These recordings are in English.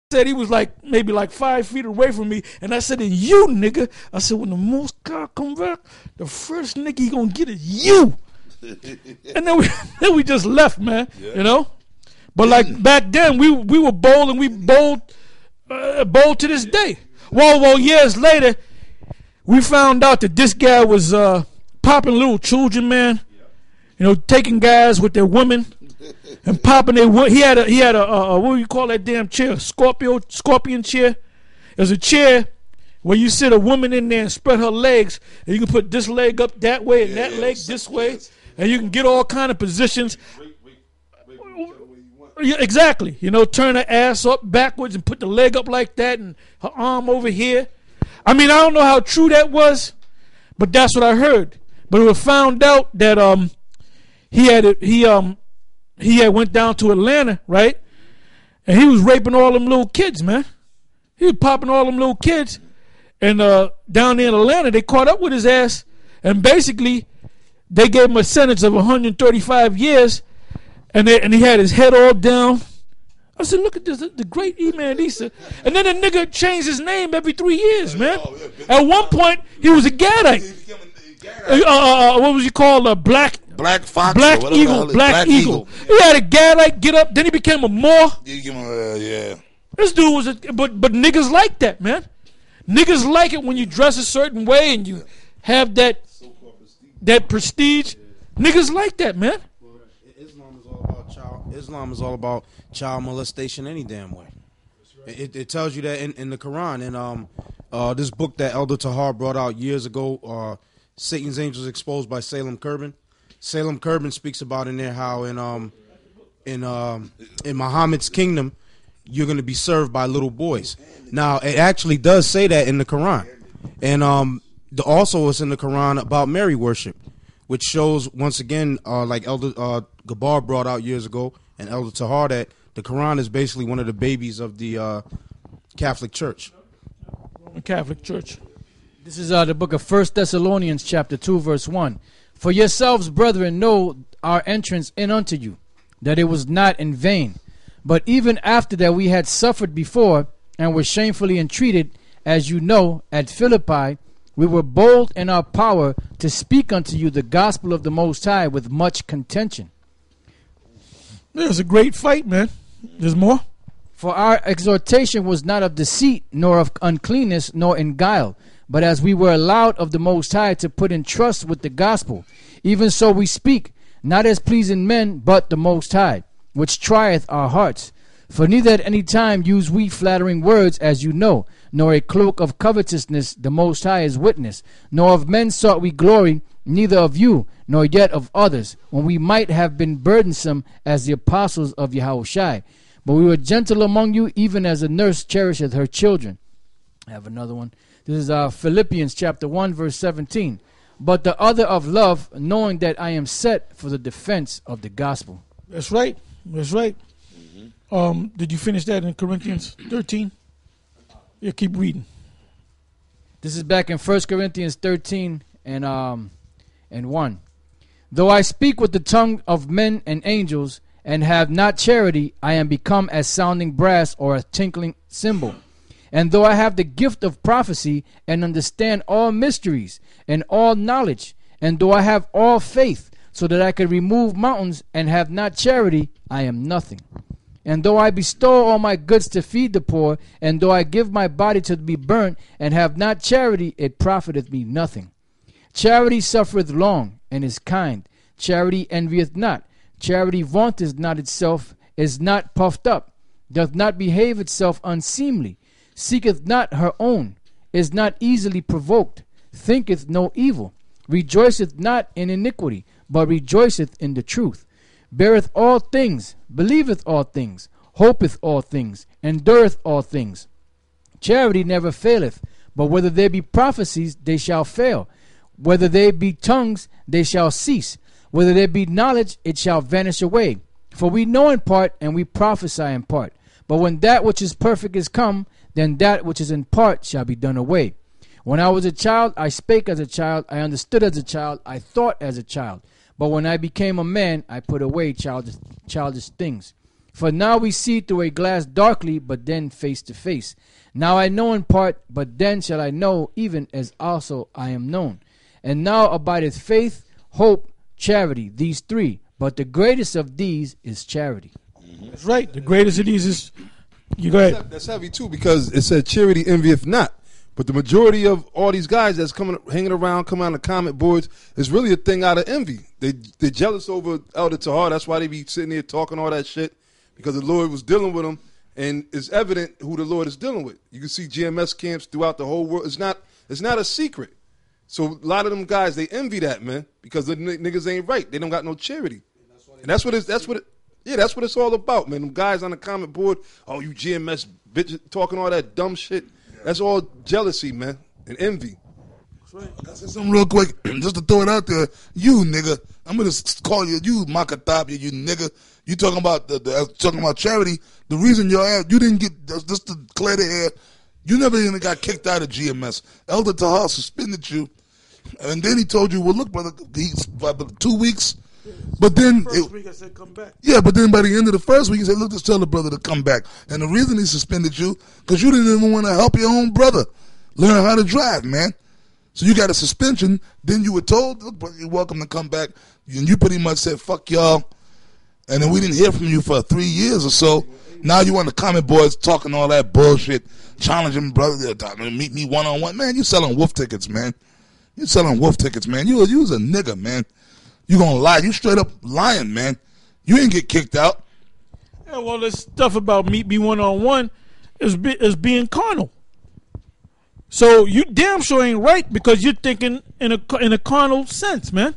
said he was like maybe like 5 feet away from me, and I said, "And you, nigga," I said, "when the Most God come back, the first nigga he gonna get is you." And then we just left, man. Yeah. You know. But like back then, we were bold, and we bold to this day. Well, years later, we found out that this guy was popping little children, man. You know, taking guys with their women and popping their. He had a what do you call that damn chair? Scorpion chair. There's a chair where you sit a woman in there and spread her legs, and you can put this leg up that way and that leg this way, and you can get all kind of positions. Yeah, exactly. You know, turn her ass up backwards and put the leg up like that and her arm over here. I mean, I don't know how true that was, but that's what I heard. But it was found out that he had went down to Atlanta, right? And he was raping all them little kids, man. He was popping all them little kids. And down there in Atlanta, they caught up with his ass. And basically, they gave him a sentence of 135 years. And he had his head all down. I said, look at this, the great E-Man Issa. And then the nigga changed his name every 3 years, man. At one point, he was a Gadite. What was he called? Black Fox. Black Eagle. Black Eagle. He had a Gadite get up. Then he became a Moor. Yeah. This dude was but niggas like that, man. Niggas like it when you dress a certain way and you have that prestige. Niggas like that, man. Islam is all about child molestation any damn way. It tells you that in the Quran. And this book that Elder Tahar brought out years ago, Satan's Angels Exposed by Salem Kerben. Salem Kerben speaks about in there how in Muhammad's kingdom you're going to be served by little boys. Now it actually does say that in the Quran, and also it's in the Quran about Mary worship, which shows once again, like Elder Gabar brought out years ago, and Elder Tahar, that the Quran is basically one of the babies of the Catholic Church. Catholic Church. This is the book of 1 Thessalonians chapter 2 verse 1. For yourselves, brethren, know our entrance in unto you, that it was not in vain. But even after that we had suffered before, and were shamefully entreated, as you know, at Philippi, we were bold in our power to speak unto you the gospel of the Most High with much contention. It was a great fight, man. There's more. For our exhortation was not of deceit, nor of uncleanness, nor in guile, but as we were allowed of the Most High to put in trust with the gospel, even so we speak, not as pleasing men, but the Most High, which trieth our hearts. For neither at any time use we flattering words, as you know, nor a cloak of covetousness, the Most High is witness, nor of men sought we glory, neither of you, nor yet of others, when we might have been burdensome as the apostles of Yahushai. But we were gentle among you, even as a nurse cherisheth her children. I have another one. This is Philippians chapter 1, verse 17. But the other of love, knowing that I am set for the defense of the gospel. That's right. That's right. Did you finish that in Corinthians 13? Yeah, keep reading. This is back in 1 Corinthians 13 and 1. Though I speak with the tongue of men and angels, and have not charity, I am become as sounding brass or a tinkling cymbal. And though I have the gift of prophecy, and understand all mysteries and all knowledge, and though I have all faith, so that I could remove mountains, and have not charity, I am nothing. And though I bestow all my goods to feed the poor, and though I give my body to be burnt, and have not charity, it profiteth me nothing. Charity suffereth long, and is kind. Charity envieth not. Charity vaunteth not itself, is not puffed up, doth not behave itself unseemly, seeketh not her own, is not easily provoked, thinketh no evil, rejoiceth not in iniquity, but rejoiceth in the truth, beareth all things, believeth all things, hopeth all things, endureth all things. Charity never faileth, but whether there be prophecies, they shall fail. Whether there be tongues, they shall cease. Whether there be knowledge, it shall vanish away. For we know in part, and we prophesy in part. But when that which is perfect is come, then that which is in part shall be done away. When I was a child, I spake as a child, I understood as a child, I thought as a child. But when I became a man, I put away childish things. For now we see through a glass darkly, but then face to face. Now I know in part, but then shall I know, even as also I am known. And now abideth faith, hope, charity, these three. But the greatest of these is charity. That's right. The greatest of these is. You go ahead. That's heavy too, because it said charity envieth not. But the majority of all these guys that's hanging around, coming on the comment boards, is really a thing out of envy. They're jealous over Elder Tahar. That's why they be sitting there talking all that shit, because the Lord was dealing with them, and it's evident who the Lord is dealing with. You can see GMS camps throughout the whole world. It's not a secret. So a lot of them guys, they envy that, man, because the niggas ain't right. They don't got no charity, and that's what it's all about, man. Them guys on the comment board, oh, you GMS bitch, talking all that dumb shit. That's all jealousy, man, and envy. I gotta say something real quick, just to throw it out there. You nigga, I'm gonna call you Makatab, you nigga. You talking about talking about charity? The reason your ass, you didn't get, just to clear the air, you never even got kicked out of GMS. Elder Tahar suspended you, and then he told you, well, look, brother, he's 2 weeks. But then, First week I said come back. yeah, but then by the end of the first week, he said, look, just tell the brother to come back. And the reason he suspended you, because you didn't even want to help your own brother learn how to drive, man. So you got a suspension. Then you were told, look, brother, you're welcome to come back. And you pretty much said, fuck y'all. And then we didn't hear from you for 3 years or so. Now you on the comment boards talking all that bullshit, challenging brother to meet me one-on-one. Man, you selling wolf tickets, man. You selling wolf tickets, man. You was a nigga, man. You gonna lie. You straight up lying, man. You didn't get kicked out. Yeah, well, this stuff about meet me one-on-one is being carnal. So you damn sure ain't right, because you're thinking in a carnal sense, man.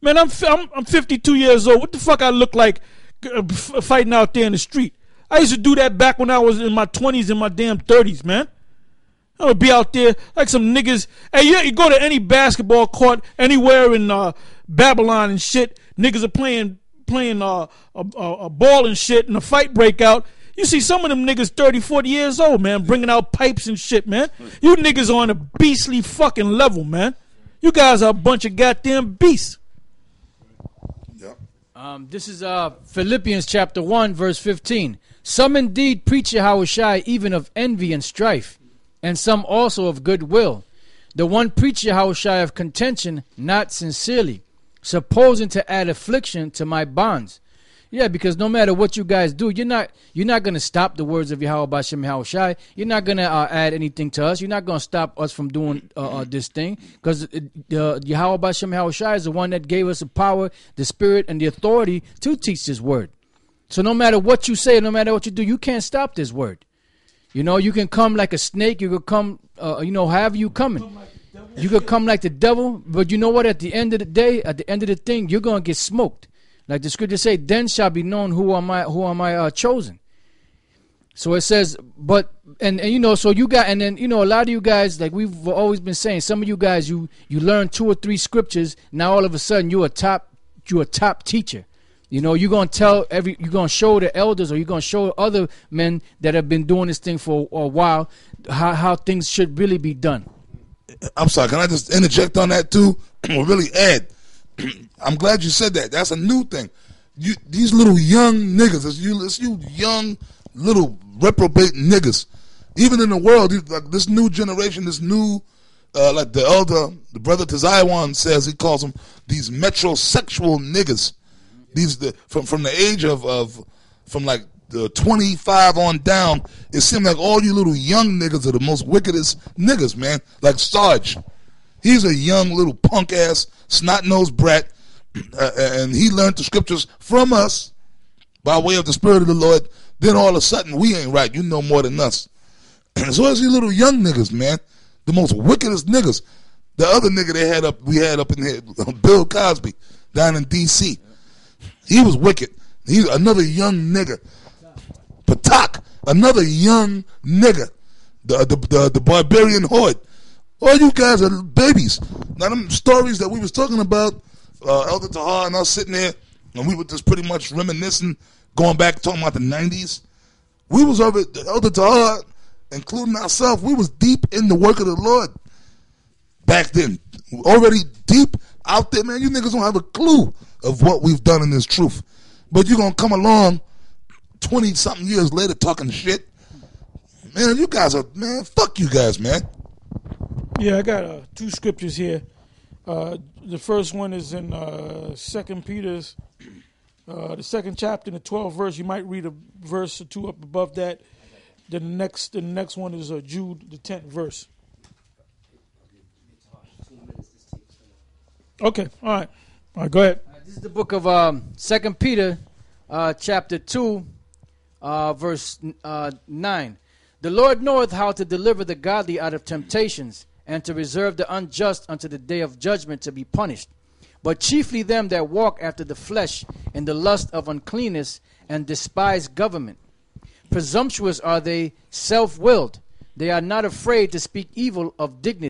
Man, I'm 52 years old. What the fuck I look like fighting out there in the street? I used to do that back when I was in my 20s and my damn 30s, man. I would be out there like some niggas. Hey, you go to any basketball court anywhere in Babylon and shit. Niggas are playing a ball and shit, and a fight break out. You see some of them niggas 30, 40 years old, man, bringing out pipes and shit, man. You niggas are on a beastly fucking level, man. You guys are a bunch of goddamn beasts. This is Philippians chapter 1, verse 15. Some indeed preach Yahushua even of envy and strife, and some also of goodwill. The one preach Yahushua of contention, not sincerely, supposing to add affliction to my bonds. Yeah, because no matter what you guys do, you're not going to stop the words of Yahweh Bashem Yahushua. You're not going to add anything to us. You're not going to stop us from doing this thing, because Yahweh Bashem Yahushua is the one that gave us the power, the spirit, and the authority to teach this word. So no matter what you say, no matter what you do, you can't stop this word. You know, you can come like a snake. You could come, however you coming. You could come like the devil, but you know what? At the end of the day, at the end of the thing, you're going to get smoked. Like the scripture say, then shall be known who am I chosen. So it says, but, and so you got, and then, a lot of you guys, like we've always been saying, some of you guys, you learn 2 or 3 scriptures. Now all of a sudden you're a top teacher. You're going to you're going to show the elders, or you're going to show other men that have been doing this thing for a while, how things should really be done. I'm sorry, can I just interject on that too? Or really add? I'm glad you said that. That's a new thing. These little young niggas, it's you young little reprobate niggas. Even in the world, like this new generation, this new, like the brother Tazaiwan says, he calls them these metrosexual niggas. These from the age of from like the 25 on down, it seems like all you little young niggas are the most wickedest niggas, man. Like Sarge. He's a young little punk ass snot-nosed brat, and he learned the scriptures from us by way of the Spirit of the Lord. Then all of a sudden, we ain't right. You know more than us. So it's these little young niggas, man, the most wickedest niggas. The other nigga we had up in here, Bill Cosby, down in D.C. He was wicked. He's another young nigga. Patak, another young nigga. The barbarian horde. All you guys are babies. Now, them stories that we was talking about, Elder Tahar and us sitting there, and we were just pretty much reminiscing, going back, talking about the 90s. We was over, Elder Tahar, including ourselves, we was deep in the work of the Lord back then. Already deep out there, man. You niggas don't have a clue of what we've done in this truth. But you're going to come along 20-something years later talking shit. Man, you guys are, man, fuck you guys, man. Yeah, I got 2 scriptures here. The first one is in 2 Peter's, the 2nd chapter, in the 12th verse. You might read a verse or 2 up above that. Then the next one is Jude, the 10th verse. Okay, all right. All right, go ahead. This is the book of 2 Peter, chapter 2, verse 9. The Lord knoweth how to deliver the godly out of temptations, and to reserve the unjust unto the day of judgment to be punished. But chiefly them that walk after the flesh in the lust of uncleanness, and despise government. Presumptuous are they, self-willed. They are not afraid to speak evil of dignity.